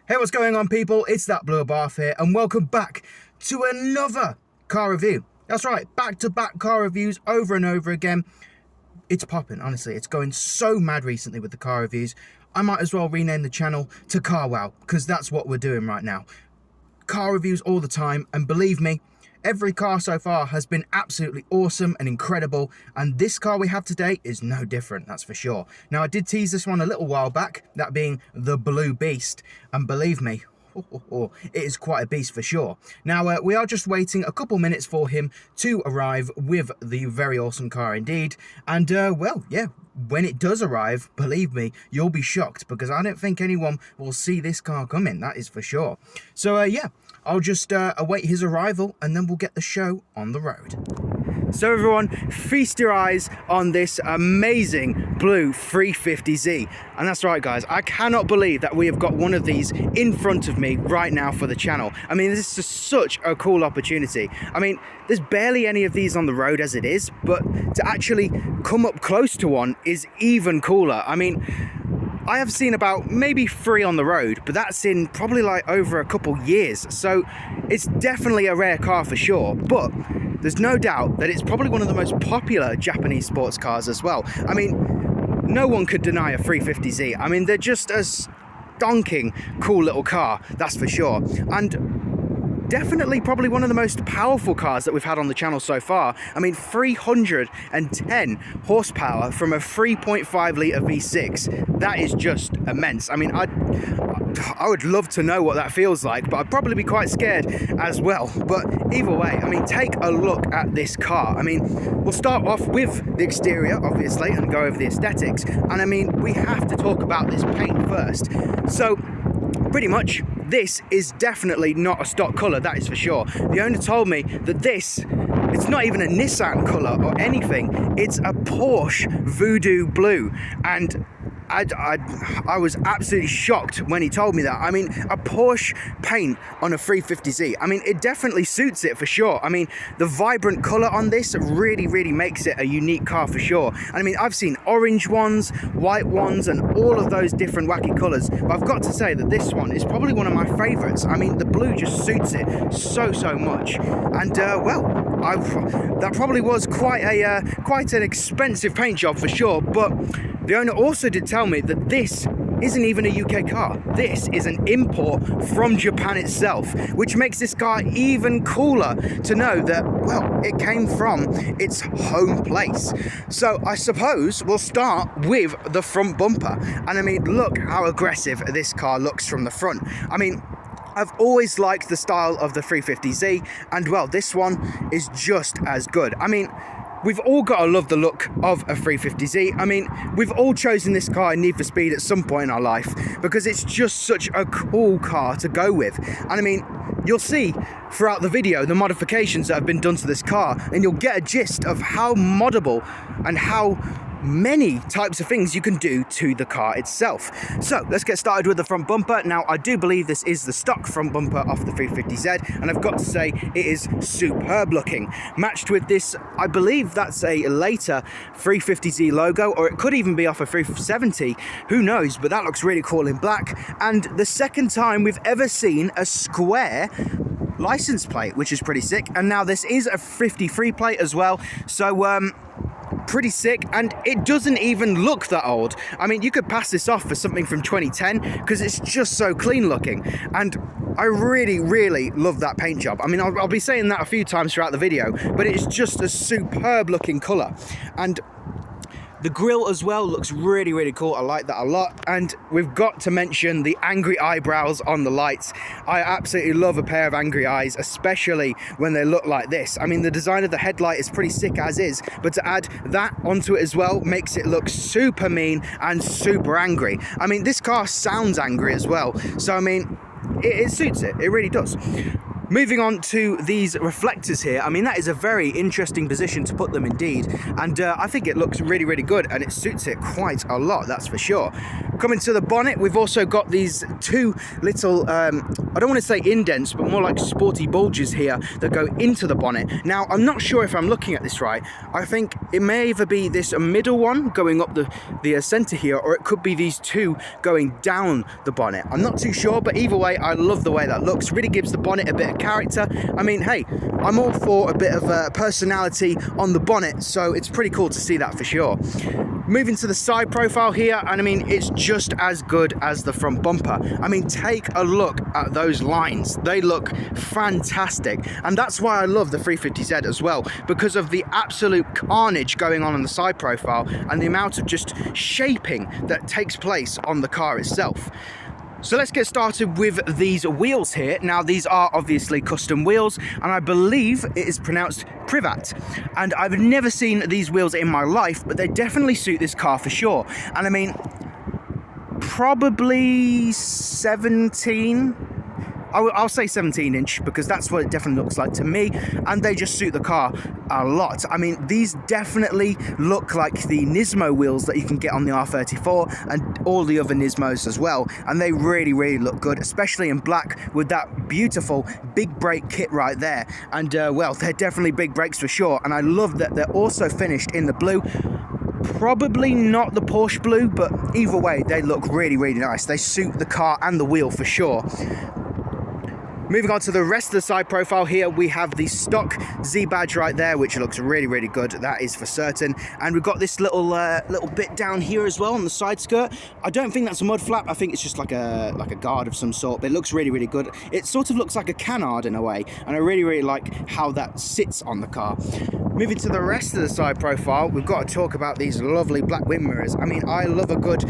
Hey, what's going on, people? It's that Blue Bath here, and welcome back to another car review. That's right, back-to-back car reviews over and over again. It's popping, honestly. It's going so mad recently with the car reviews. I might as well rename the channel to Car Wow, because that's what we're doing right now. Car reviews all the time, and believe me, every car so far has been absolutely awesome and incredible, and this car we have today is no different, that's for sure. Now, I did tease this one a little while back, that being the Blue Beast, and believe me, it is quite a beast for sure. Now, we are just waiting a couple minutes for him to arrive with the very awesome car indeed, and well, yeah, when it does arrive, believe me, you'll be shocked, because I don't think anyone will see this car coming, that is for sure. So, yeah, I'll just await his arrival, and then we'll get the show on the road. So everyone, feast your eyes on this amazing blue 350Z. And that's right, guys, I cannot believe that we have got one of these in front of me right now for the channel. I mean, this is just such a cool opportunity. I mean, there's barely any of these on the road as it is, but to actually come up close to one is even cooler. I mean, I have seen about maybe 3 on the road, but that's in probably like over a couple years. So it's definitely a rare car for sure, but there's no doubt that it's probably one of the most popular Japanese sports cars as well. I mean, no one could deny a 350Z. I mean, they're just a stonking cool little car, that's for sure. And definitely probably one of the most powerful cars that we've had on the channel so far. I mean, 310 horsepower from a 3.5 litre V6. That is just immense. I mean, I would love to know what that feels like, but I'd probably be quite scared as well. But either way, I mean, take a look at this car. I mean, we'll start off with the exterior, obviously, and go over the aesthetics. And I mean, we have to talk about this paint first. So, pretty much, this is definitely not a stock colour, that is for sure. The owner told me that it's not even a Nissan colour or anything, it's a Porsche Voodoo Blue. And I was absolutely shocked when he told me that. I mean, a Porsche paint on a 350Z, I mean, it definitely suits it for sure. I mean, the vibrant colour on this really makes it a unique car for sure. And I mean, I've seen orange ones, white ones, and all of those different wacky colours, but I've got to say that this one is probably one of my favourites. I mean, the blue just suits it so much. And well, that probably was quite an expensive paint job for sure, but the owner also did tell me that this isn't even a UK car. This is an import from Japan itself, which makes this car even cooler to know that, well, it came from its home place. So I suppose we'll start with the front bumper. And I mean, look how aggressive this car looks from the front. I mean, I've always liked the style of the 350Z, and well, this one is just as good. I mean, we've all got to love the look of a 350Z. I mean, we've all chosen this car in Need for Speed at some point in our life because it's just such a cool car to go with. And I mean, you'll see throughout the video the modifications that have been done to this car, and you'll get a gist of how moddable and how many types of things you can do to the car itself. So let's get started with the front bumper. Now, I do believe this is the stock front bumper off the 350Z, and I've got to say it is superb looking. Matched with this, I believe that's a later 350Z logo, or it could even be off a 370, who knows, but that looks really cool in black. And the second time we've ever seen a square license plate, which is pretty sick. And now this is a 53 plate as well, so pretty sick, and it doesn't even look that old. I mean, you could pass this off for something from 2010 because it's just so clean looking, and I really love that paint job. I mean, I'll be saying that a few times throughout the video, but it's just a superb looking colour. And the grille as well looks really cool. I like that a lot. And we've got to mention the angry eyebrows on the lights. I absolutely love a pair of angry eyes, especially when they look like this. I mean, the design of the headlight is pretty sick as is, but to add that onto it as well makes it look super mean and super angry. I mean, this car sounds angry as well. So, I mean, it suits it. It really does. Moving on to these reflectors here, I mean, that is a very interesting position to put them indeed, and I think it looks really good, and it suits it quite a lot, that's for sure. Coming to the bonnet, we've also got these two little, I don't want to say indents, but more like sporty bulges here that go into the bonnet. Now, I'm not sure if I'm looking at this right. I think it may either be this middle one going up the center here, or it could be these two going down the bonnet. I'm not too sure, but either way, I love the way that looks. Really gives the bonnet a bit of character. I mean, hey, I'm all for a bit of personality on the bonnet, so it's pretty cool to see that for sure. Moving to the side profile here, and I mean, it's just as good as the front bumper. I mean, take a look at those lines. They look fantastic, and that's why I love the 350Z as well, because of the absolute carnage going on the side profile and the amount of just shaping that takes place on the car itself. So let's get started with these wheels here. Now, these are obviously custom wheels, and I believe it is pronounced Privat. And I've never seen these wheels in my life, but they definitely suit this car for sure. And I mean, probably 17, I'll say 17 inch, because that's what it definitely looks like to me, and they just suit the car a lot. I mean, these definitely look like the Nismo wheels that you can get on the R34 and all the other Nismos as well, and they really, really look good, especially in black with that beautiful big brake kit right there. And well, they're definitely big brakes for sure, and I love that they're also finished in the blue. Probably not the Porsche blue, but either way, they look really, really nice. They suit the car and the wheel for sure. Moving on to the rest of the side profile here, we have the stock Z badge right there, which looks really, really good. That is for certain. And we've got this little bit down here as well on the side skirt. I don't think that's a mud flap. I think it's just like a guard of some sort. But it looks really, really good. It sort of looks like a canard in a way, and I really, really like how that sits on the car. Moving to the rest of the side profile, we've got to talk about these lovely black wing mirrors. I mean, I love a good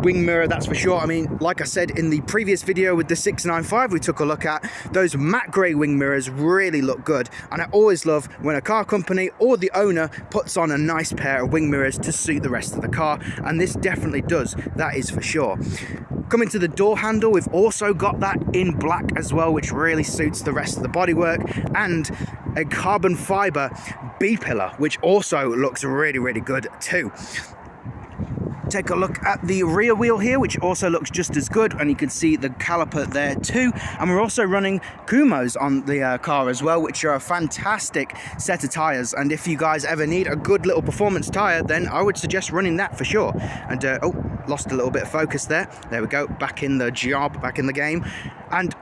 wing mirror, that's for sure. I mean, like I said in the previous video with the 695 we took a look at, those matte grey wing mirrors really look good, and I always love when a car company or the owner puts on a nice pair of wing mirrors to suit the rest of the car, and this definitely does, that is for sure. Coming to the door handle, we've also got that in black as well, which really suits the rest of the bodywork, and a carbon fibre B-pillar, which also looks really, really good too. Take a look at the rear wheel here, which also looks just as good, and you can see the caliper there too. And we're also running Kumos on the car as well, which are a fantastic set of tyres, and if you guys ever need a good little performance tyre, then I would suggest running that for sure. And oh, lost a little bit of focus there we go, back in the job, back in the game. And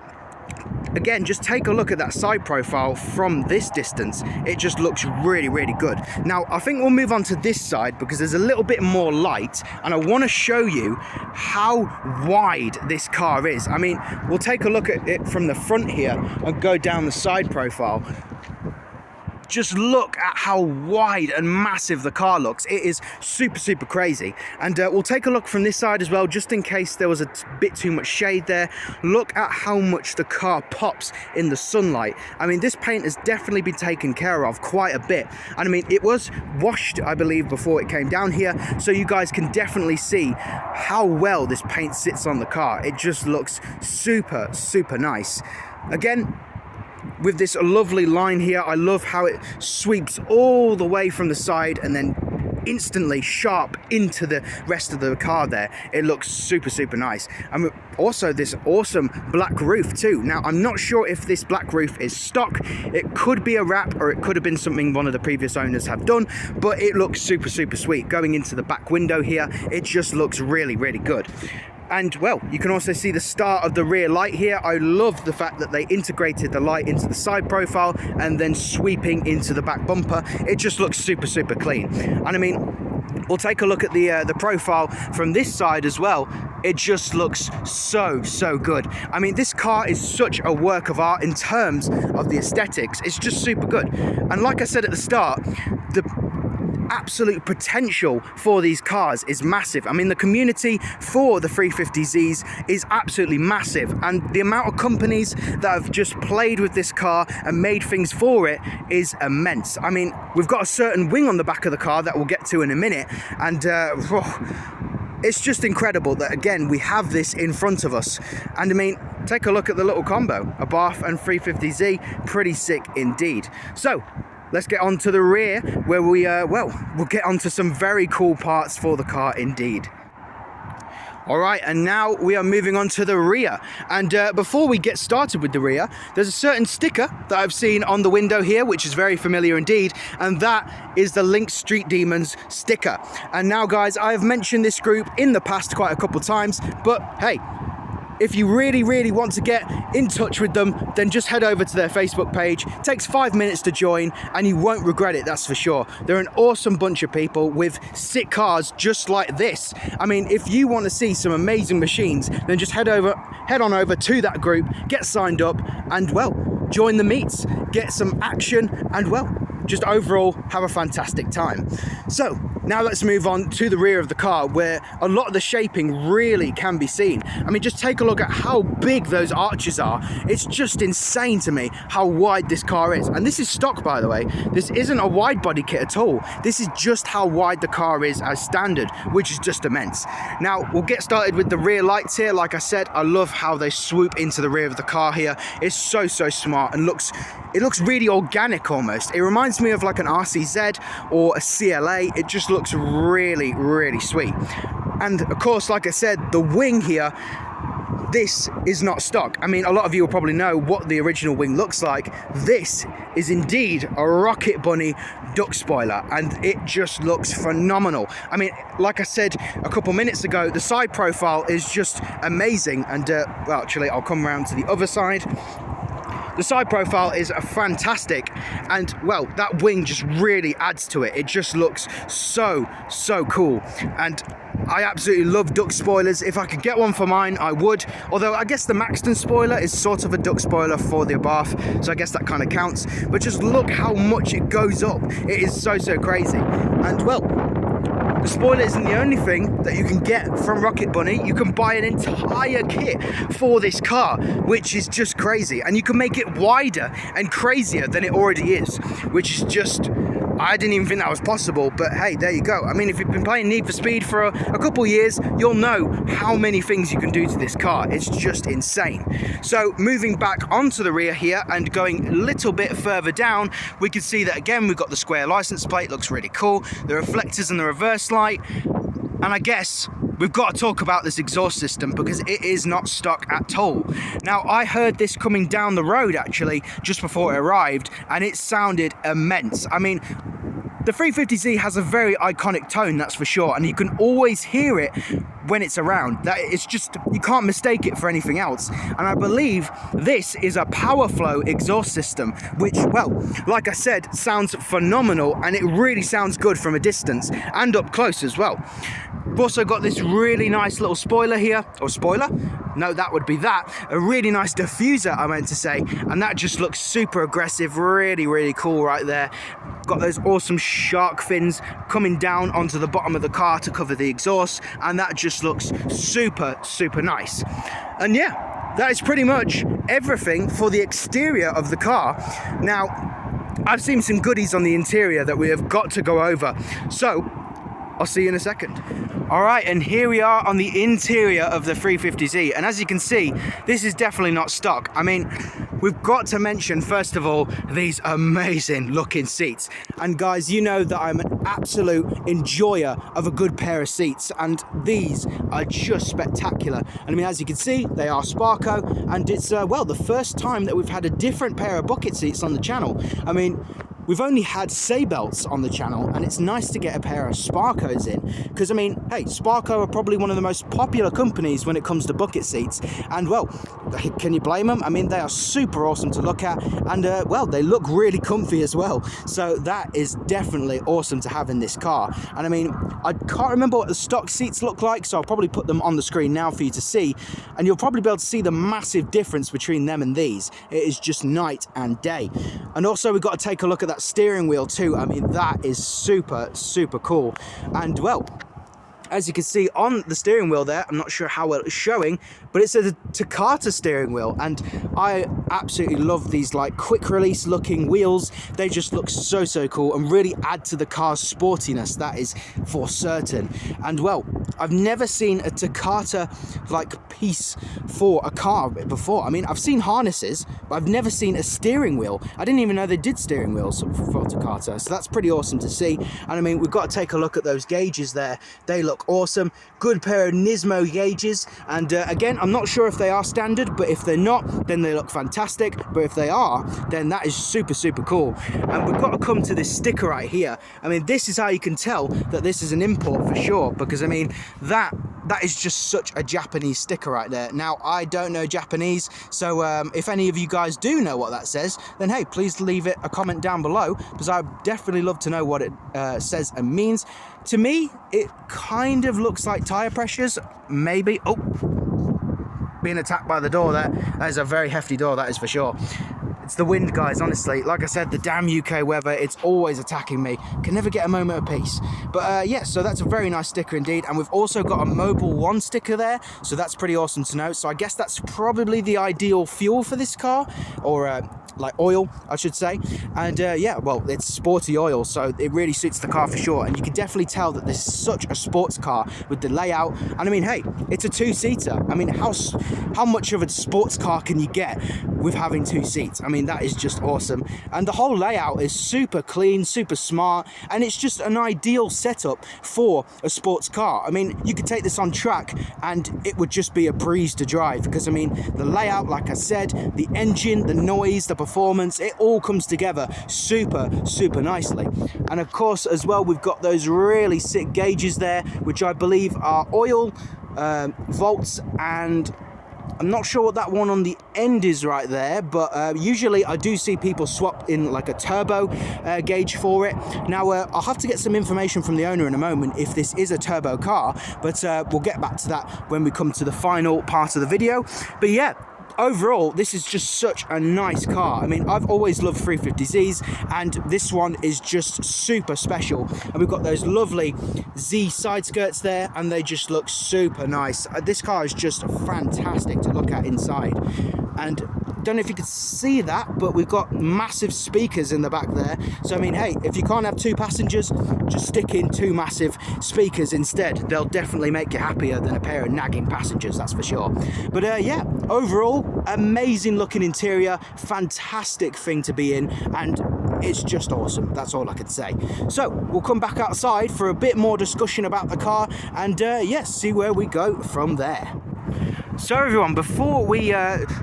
again, just take a look at that side profile from this distance. It just looks really, really good. Now, I think we'll move on to this side because there's a little bit more light, and I want to show you how wide this car is. I mean, we'll take a look at it from the front here and go down the side profile. Just look at how wide and massive the car looks. It is super, super crazy. And we'll take a look from this side as well, just in case there was a bit too much shade there. Look at how much the car pops in the sunlight. I mean, this paint has definitely been taken care of quite a bit. And I mean, it was washed, I believe, before it came down here, so you guys can definitely see how well this paint sits on the car. It just looks super, super nice. Again, with this lovely line here, I love how it sweeps all the way from the side and then instantly sharp into the rest of the car there. It looks super, super nice. And also this awesome black roof too. Now, I'm not sure if this black roof is stock. It could be a wrap, or it could have been something one of the previous owners have done, but it looks super, super sweet. Going into the back window here, it just looks really, really good. And well, you can also see the start of the rear light here. I love the fact that they integrated the light into the side profile and then sweeping into the back bumper. It just looks super, super clean. And I mean, we'll take a look at the profile from this side as well. It just looks so, so good. I mean, this car is such a work of art in terms of the aesthetics. It's just super good. And like I said at the start, the absolute potential for these cars is massive. I mean, the community for the 350Zs is absolutely massive, and the amount of companies that have just played with this car and made things for it is immense. I mean, we've got a certain wing on the back of the car that we'll get to in a minute, and it's just incredible that, again, we have this in front of us. And I mean, take a look at the little combo, a Bath and 350Z, pretty sick indeed. So let's get on to the rear, where we'll get onto some very cool parts for the car indeed. All right, and now we are moving on to the rear. And before we get started with the rear, there's a certain sticker that I've seen on the window here, which is very familiar indeed, and that is the Lynx Street Demons sticker. And now, guys, I have mentioned this group in the past quite a couple times, but hey, if you really want to get in touch with them, then just head over to their Facebook page. It takes 5 minutes to join and you won't regret it, that's for sure. They're an awesome bunch of people with sick cars just like this. I mean, if you want to see some amazing machines, then just head on over to that group, get signed up, and well, join the meets, get some action, and well, just overall have a fantastic time. So now let's move on to the rear of the car, where a lot of the shaping really can be seen. I mean, just take a look at how big those arches are. It's just insane to me how wide this car is. And this is stock, by the way. This isn't a wide body kit at all. This is just how wide the car is as standard, which is just immense. Now we'll get started with the rear lights here. Like I said, I love how they swoop into the rear of the car here. It's so smart and it looks really organic almost. It reminds me of like an RCZ or a CLA. It just looks really sweet. And of course, like I said, the wing here, this is not stock. I mean, a lot of you will probably know what the original wing looks like. This is indeed a Rocket Bunny duck spoiler, and it just looks phenomenal. I mean, like I said a couple minutes ago, the side profile is just amazing. And well, actually, I'll come around to the other side. The side profile is fantastic, and well, that wing just really adds to it. It just looks so cool, and I absolutely love duck spoilers. If I could get one for mine, I would. Although I guess the Maxton spoiler is sort of a duck spoiler for the Abarth, so I guess that kind of counts. But just look how much it goes up. It is so crazy. And well, the spoiler isn't the only thing that you can get from Rocket Bunny. You can buy an entire kit for this car, which is just crazy. And you can make it wider and crazier than it already is, which is just, I didn't even think that was possible, but hey, there you go. I mean, if you've been playing Need for Speed for a couple years, you'll know how many things you can do to this car. It's just insane. So moving back onto the rear here and going a little bit further down, we can see that again, we've got the square license plate, looks really cool. The reflectors and the reverse light. And I guess we've got to talk about this exhaust system because it is not stock at all. Now, I heard this coming down the road actually just before it arrived, and it sounded immense. I mean, the 350Z has a very iconic tone, that's for sure, and you can always hear it when it's around. That it's just, you can't mistake it for anything else. And I believe this is a Powerflow exhaust system, which, well, like I said, sounds phenomenal, and it really sounds good from a distance and up close as well. We've also got this really nice little spoiler here, or spoiler? No, that would be that. A really nice diffuser, I meant to say, and that just looks super aggressive, really cool right there. Got those awesome shark fins coming down onto the bottom of the car to cover the exhaust, and that just looks super nice. And yeah, that is pretty much everything for the exterior of the car. Now, I've seen some goodies on the interior that we have got to go over, so I'll see you in a second. All right, and here we are on the interior of the 350Z, and as you can see, this is definitely not stock. I mean, we've got to mention, first of all, these amazing looking seats. And guys, you know that I'm an absolute enjoyer of a good pair of seats, and these are just spectacular. And I mean, as you can see, they are Sparco, and it's, well, the first time that we've had a different pair of bucket seats on the channel. I mean, we've only had Saybelts on the channel, and it's nice to get a pair of Sparcos in, because I mean, hey, Sparco are probably one of the most popular companies when it comes to bucket seats, and well, can you blame them? I mean, they are super awesome to look at, and well, they look really comfy as well, so that is definitely awesome to have in this car. And I mean, I can't remember what the stock seats look like, so I'll probably put them on the screen now for you to see, and you'll probably be able to see the massive difference between them and these. It is just night and day. And also, we've got to take a look at that steering wheel too. I mean, that is super cool. And well, as you can see on the steering wheel there, I'm not sure how well it's showing, but it's a Takata steering wheel, and I absolutely love these like quick release looking wheels. They just look so cool and really add to the car's sportiness, that is for certain. And well, I've never seen a Takata like piece for a car before. I mean, I've seen harnesses, but I've never seen a steering wheel. I didn't even know they did steering wheels for Takata, so that's pretty awesome to see. And I mean, we've got to take a look at those gauges there. They look look awesome. Good pair of Nismo gauges, and again, I'm not sure if they are standard, but if they're not, then they look fantastic. But if they are, then that is super, super cool. And we've got to come to this sticker right here. I mean, this is how you can tell that this is an import for sure, because I mean, that is just such a Japanese sticker right there. Now, I don't know Japanese, so if any of you guys do know what that says, then hey, please leave it a comment down below, because I'd definitely love to know what it says and means. To me, it kind of looks like tire pressures, maybe. Oh, being attacked by the door there. That is a very hefty door, that is for sure. It's the wind, guys, honestly. Like I said, the damn UK weather, it's always attacking me. Can never get a moment of peace. But yeah, so that's a very nice sticker indeed. And we've also got a Mobil 1 sticker there, so that's pretty awesome to know. So I guess that's probably the ideal fuel for this car, or like oil, I should say. And yeah, well, it's sporty oil, so it really suits the car for sure. And you can definitely tell that this is such a sports car with the layout. And I mean, hey, it's a two-seater. I mean, how much of a sports car can you get with having two seats? I mean, that is just awesome. And the whole layout is super clean, super smart, and it's just an ideal setup for a sports car. I mean, you could take this on track and it would just be a breeze to drive, because I mean, the layout, like I said, the engine, the noise, the performance, it all comes together super, super nicely. And of course, as well, we've got those really sick gauges there, which I believe are oil, volts, and I'm not sure what that one on the end is right there, but usually I do see people swap in like a turbo gauge for it. Now, I'll have to get some information from the owner in a moment if this is a turbo car, but we'll get back to that when we come to the final part of the video. But yeah, overall, this is just such a nice car. I mean, I've always loved 350Zs, and this one is just super special. And we've got those lovely Z side skirts there, and they just look super nice. This car is just fantastic to look at inside. And don't know if you can see that, but we've got massive speakers in the back there. So I mean, hey, if you can't have two passengers, just stick in two massive speakers instead. They'll definitely make you happier than a pair of nagging passengers, that's for sure. But yeah, overall, amazing looking interior, fantastic thing to be in, and it's just awesome. That's all I could say. So we'll come back outside for a bit more discussion about the car, and yes, see where we go from there. So everyone, before we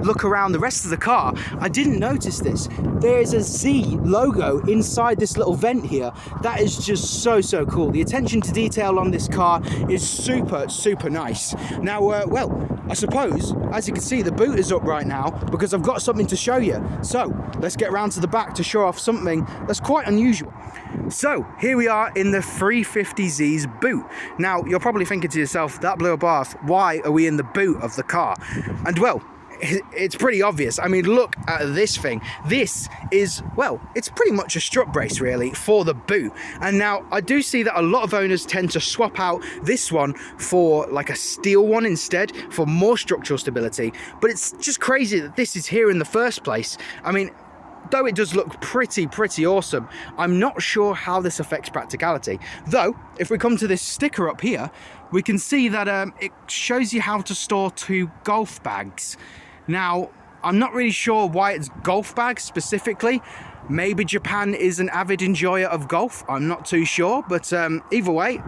look around the rest of the car, I didn't notice this. There's a Z logo inside this little vent here. That is just so, so cool. The attention to detail on this car is super, super nice. Now, well, I suppose, as you can see, the boot is up right now because I've got something to show you. So let's get round to the back to show off something that's quite unusual. So here we are in the 350Z's boot. Now, you're probably thinking to yourself, that blew a bath, why are we in the boot of the car? And well, it's pretty obvious. I mean, look at this thing. This is, well, it's pretty much a strut brace really for the boot. And now I do see that a lot of owners tend to swap out this one for like a steel one instead for more structural stability. But it's just crazy that this is here in the first place. I mean, though it does look pretty awesome, I'm not sure how this affects practicality. Though, if we come to this sticker up here, we can see that it shows you how to store 2 golf bags. Now, I'm not really sure why it's golf bags specifically. Maybe Japan is an avid enjoyer of golf. I'm not too sure, but either way,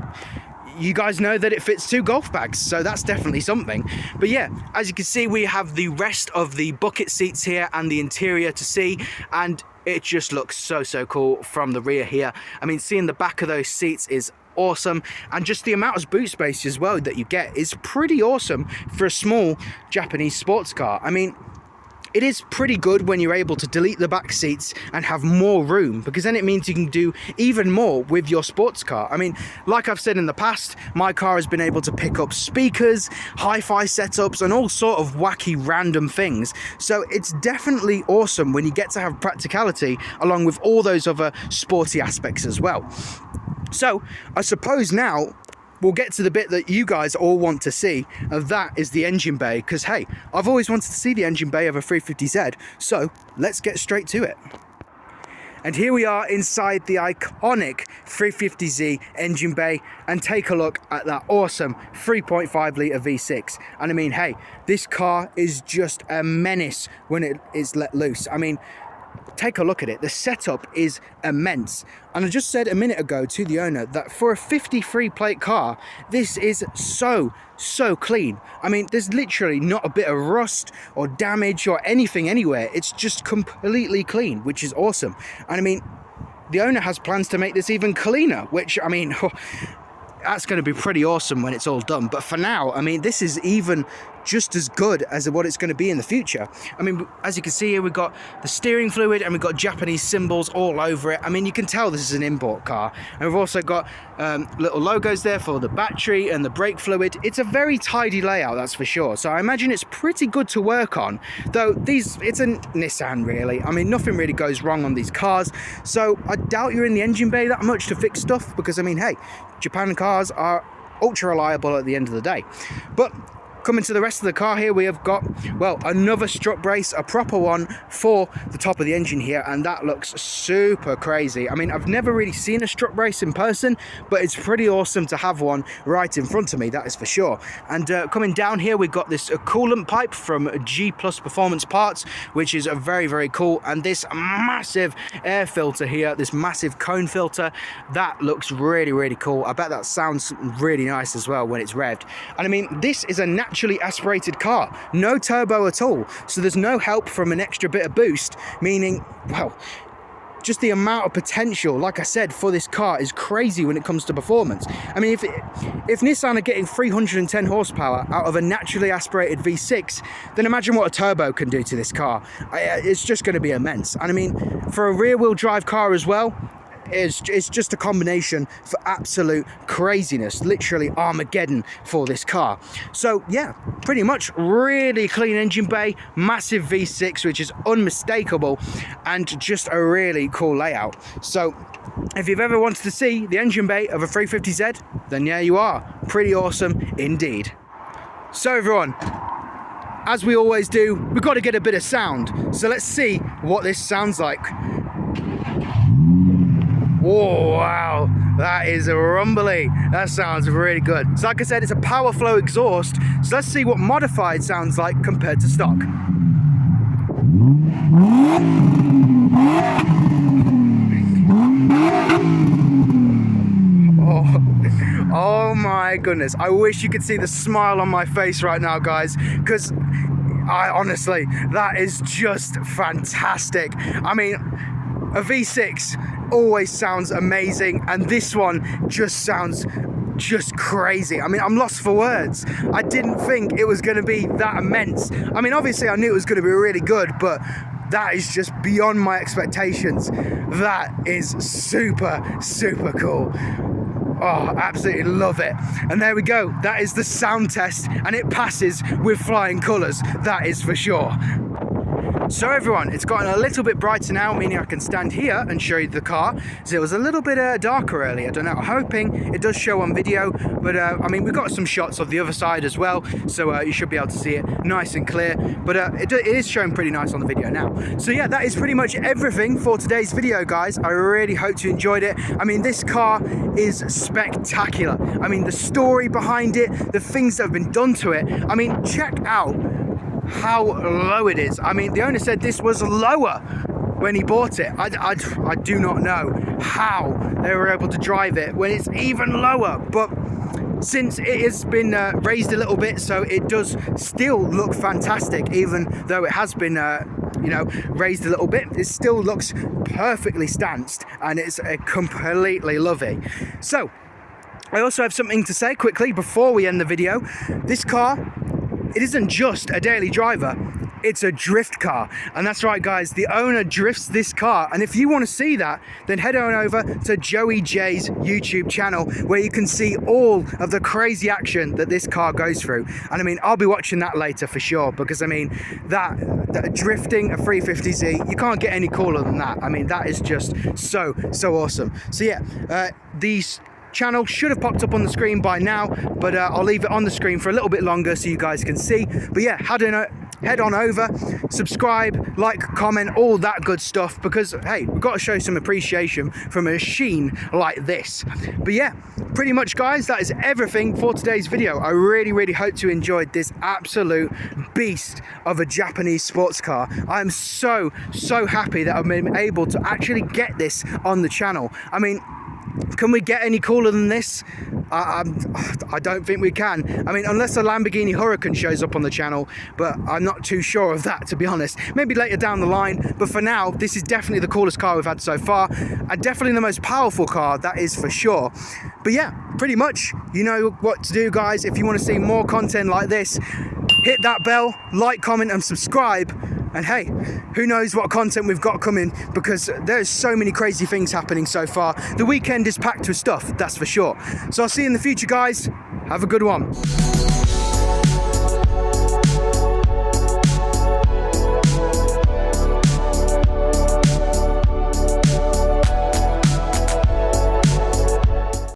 you guys know that it fits 2 golf bags, so that's definitely something. But yeah, as you can see, we have the rest of the bucket seats here and the interior to see, and it just looks so, so cool from the rear here. I mean, seeing the back of those seats is awesome, and just the amount of boot space as well that you get is pretty awesome for a small Japanese sports car. I mean, it is pretty good when you're able to delete the back seats and have more room, because then it means you can do even more with your sports car. I mean, like I've said in the past, my car has been able to pick up speakers, hi-fi setups, and all sort of wacky random things. So it's definitely awesome when you get to have practicality along with all those other sporty aspects as well. So I suppose now we'll get to the bit that you guys all want to see, and that is the engine bay, because hey, I've always wanted to see the engine bay of a 350Z, so let's get straight to it. And here we are inside the iconic 350Z engine bay, and take a look at that awesome 3.5 litre V6. And I mean, hey, this car is just a menace when it is let loose. I mean, take a look at it. The setup is immense. And I just said a minute ago to the owner that for a 53 plate car, this is so clean. I mean, there's literally not a bit of rust or damage or anything anywhere. It's just completely clean, which is awesome. And I mean, the owner has plans to make this even cleaner, which, I mean, that's going to be pretty awesome when it's all done. But for now, I mean, this is even just as good as what it's going to be in the future. I mean, as you can see here, we've got the steering fluid and we've got Japanese symbols all over it. I mean, you can tell this is an import car. And we've also got little logos there for the battery and the brake fluid. It's a very tidy layout, that's for sure. So I imagine it's pretty good to work on, though it's a Nissan really. I mean, nothing really goes wrong on these cars. So I doubt you're in the engine bay that much to fix stuff, because I mean, hey, Japan cars are ultra reliable at the end of the day. But coming to the rest of the car here, we have got, well, another strut brace, a proper one for the top of the engine here, and that looks super crazy. I mean, I've never really seen a strut brace in person, but it's pretty awesome to have one right in front of me, that is for sure. And coming down here, we've got this coolant pipe from G Plus Performance Parts, which is very cool, and this massive air filter here, this massive cone filter, that looks really cool. I bet that sounds really nice as well when it's revved. And I mean, this is a naturally aspirated car, no turbo at all, so there's no help from an extra bit of boost, meaning, well, just the amount of potential, like I said, for this car is crazy when it comes to performance. I mean, if Nissan are getting 310 horsepower out of a naturally aspirated V6, then imagine what a turbo can do to this car. It's just going to be immense. And I mean, for a rear-wheel drive car as well, it's just a combination for absolute craziness, literally Armageddon for this car. So yeah, pretty much really clean engine bay, massive V6, which is unmistakable, and just a really cool layout. So if you've ever wanted to see the engine bay of a 350Z, then yeah, you are. Pretty awesome indeed. So everyone, as we always do, we've got to get a bit of sound. So let's see what this sounds like. Whoa, wow, that is rumbly. That sounds really good. So like I said, it's a power flow exhaust. So let's see what modified sounds like compared to stock. Oh my goodness. I wish you could see the smile on my face right now, guys, because honestly, that is just fantastic. I mean, a V6 always sounds amazing, and this one just sounds just crazy. I mean, I'm lost for words. I didn't think it was going to be that immense. I mean, obviously I knew it was going to be really good, but that is just beyond my expectations. That is super cool. Oh, absolutely love it. And there we go. That is the sound test, and it passes with flying colours. That is for sure. So everyone, it's gotten a little bit brighter now, meaning I can stand here and show you the car. So it was a little bit darker earlier. I don't know, I'm hoping it does show on video, but I mean, we've got some shots of the other side as well, so you should be able to see it nice and clear, but it is showing pretty nice on the video now. So yeah, that is pretty much everything for today's video, guys. I really hope you enjoyed it. I mean, this car is spectacular. I mean, the story behind it, the things that have been done to it. I mean, check out how low it is. I mean, the owner said this was lower when he bought it. I do not know how they were able to drive it when it's even lower, but since it has been raised a little bit, so it does still look fantastic, even though it has been you know, raised a little bit. It still looks perfectly stanced, and it's completely lovely. So I also have something to say quickly before we end the video. This car, it isn't just a daily driver, it's a drift car. And that's right, guys, the owner drifts this car. And if you want to see that, then head on over to Joey J's YouTube channel, where you can see all of the crazy action that this car goes through. And I mean, I'll be watching that later for sure, because I mean, that drifting a 350Z, you can't get any cooler than that. I mean, that is just so awesome. So yeah, these channel should have popped up on the screen by now, but I'll leave it on the screen for a little bit longer so you guys can see. But yeah, head on over, subscribe, like, comment, all that good stuff, because hey, we've got to show some appreciation from a machine like this. But yeah, pretty much guys, that is everything for today's video. I really hope you enjoyed this absolute beast of a Japanese sports car. I am so happy that I've been able to actually get this on the channel. I mean, can we get any cooler than this? I don't think we can. I mean, unless a Lamborghini Huracan shows up on the channel, but I'm not too sure of that, to be honest. Maybe later down the line, but for now, this is definitely the coolest car we've had so far, and definitely the most powerful car, that is for sure. But yeah, pretty much, you know what to do, guys. If you want to see more content like this, hit that bell, like, comment, and subscribe. And hey, who knows what content we've got coming, because there's so many crazy things happening so far. The weekend is packed with stuff, that's for sure. So I'll see you in the future, guys. Have a good one.